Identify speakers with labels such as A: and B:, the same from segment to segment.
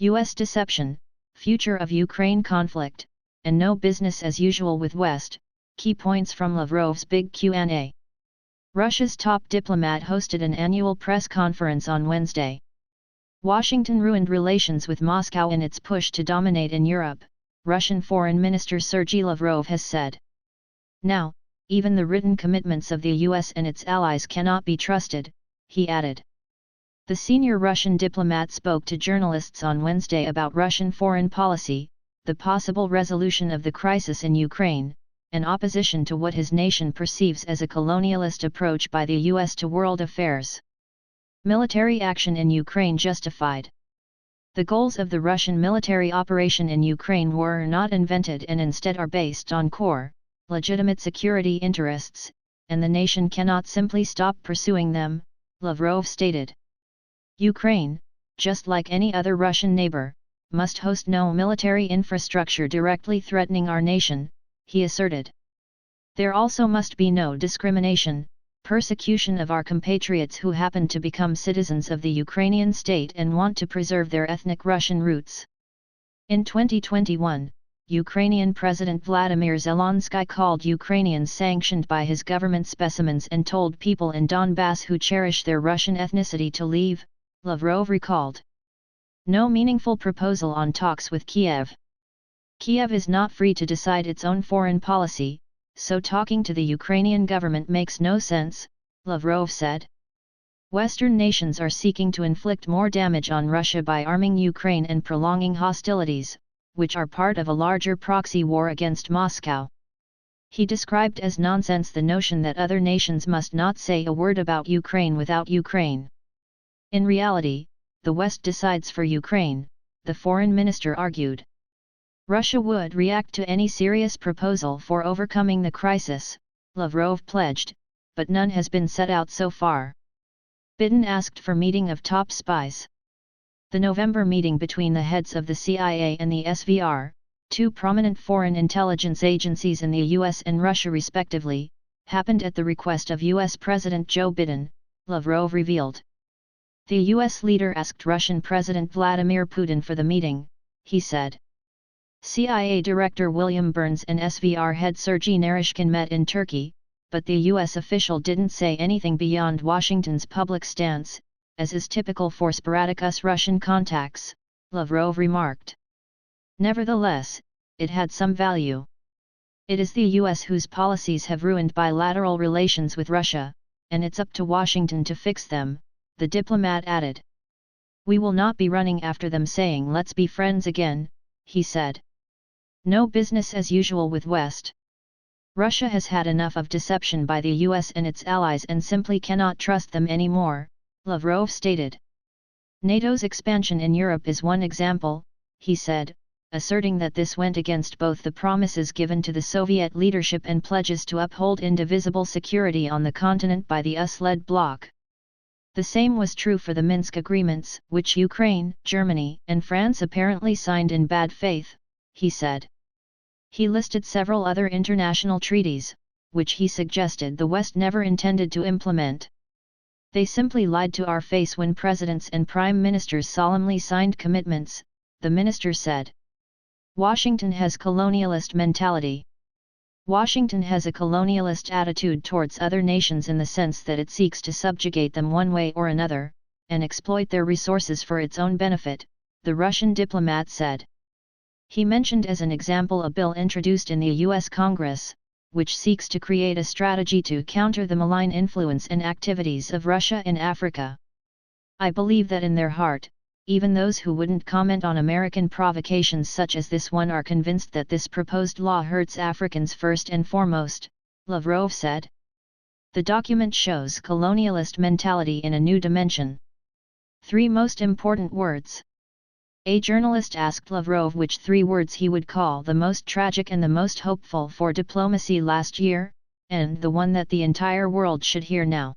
A: U.S. deception, future of Ukraine conflict, and no business as usual with West, key points from Lavrov's big Q&A. Russia's top diplomat hosted an annual press conference on Wednesday. Washington ruined relations with Moscow in its push to dominate in Europe, Russian Foreign Minister Sergei Lavrov has said. Now, even the written commitments of the US and its allies cannot be trusted, he added. The senior Russian diplomat spoke to journalists on Wednesday about Russian foreign policy, the possible resolution of the crisis in Ukraine, and opposition to what his nation perceives as a colonialist approach by the US to world affairs. Military action in Ukraine justified. The goals of the Russian military operation in Ukraine were not invented and instead are based on core, legitimate security interests, and the nation cannot simply stop pursuing them, Lavrov stated. Ukraine, just like any other Russian neighbor, must host no military infrastructure directly threatening our nation, he asserted. There also must be no discrimination, persecution of our compatriots who happen to become citizens of the Ukrainian state and want to preserve their ethnic Russian roots. In 2021, Ukrainian President Vladimir Zelensky called Ukrainians sanctioned by his government specimens and told people in Donbass who cherish their Russian ethnicity to leave, Lavrov recalled. No meaningful proposal on talks with Kiev. Kiev is not free to decide its own foreign policy, so talking to the Ukrainian government makes no sense, Lavrov said. Western nations are seeking to inflict more damage on Russia by arming Ukraine and prolonging hostilities, which are part of a larger proxy war against Moscow. He described as nonsense the notion that other nations must not say a word about Ukraine without Ukraine. In reality, the West decides for Ukraine, the foreign minister argued. Russia would react to any serious proposal for overcoming the crisis, Lavrov pledged, but none has been set out so far. Biden asked for meeting of top spies. The November meeting between the heads of the CIA and the SVR, two prominent foreign intelligence agencies in the US and Russia respectively, happened at the request of US President Joe Biden, Lavrov revealed. The US leader asked Russian President Vladimir Putin for the meeting, he said. CIA Director William Burns and SVR head Sergei Naryshkin met in Turkey, but the US official didn't say anything beyond Washington's public stance, as is typical for sporadic US-Russian contacts, Lavrov remarked. Nevertheless, it had some value. It is the US whose policies have ruined bilateral relations with Russia, and it's up to Washington to fix them, the diplomat added. We will not be running after them saying let's be friends again, he said. No business as usual with West. Russia has had enough of deception by the US and its allies and simply cannot trust them anymore, Lavrov stated. NATO's expansion in Europe is one example, he said, asserting that this went against both the promises given to the Soviet leadership and pledges to uphold indivisible security on the continent by the US-led bloc. The same was true for the Minsk agreements, which Ukraine, Germany, and France apparently signed in bad faith, he said. He listed several other international treaties, which he suggested the West never intended to implement. They simply lied to our face when presidents and prime ministers solemnly signed commitments, the minister said. Washington has colonialist mentality. Washington has a colonialist attitude towards other nations in the sense that it seeks to subjugate them one way or another, and exploit their resources for its own benefit, the Russian diplomat said. He mentioned as an example a bill introduced in the US Congress, which seeks to create a strategy to counter the malign influence and activities of Russia in Africa. I believe that in their heart, even those who wouldn't comment on American provocations such as this one are convinced that this proposed law hurts Africans first and foremost, Lavrov said. The document shows colonialist mentality in a new dimension. 3 most important words. A journalist asked Lavrov which 3 words he would call the most tragic and the most hopeful for diplomacy last year, and the one that the entire world should hear now.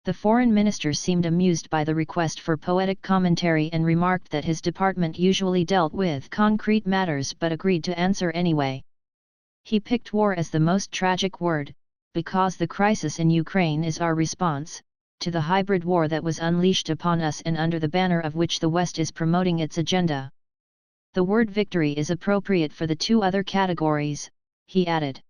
A: The foreign minister seemed amused by the request for poetic commentary and remarked that his department usually dealt with concrete matters but agreed to answer anyway. He picked war as the most tragic word, because the crisis in Ukraine is our response, to the hybrid war that was unleashed upon us and under the banner of which the West is promoting its agenda. The word victory is appropriate for the two other categories, he added.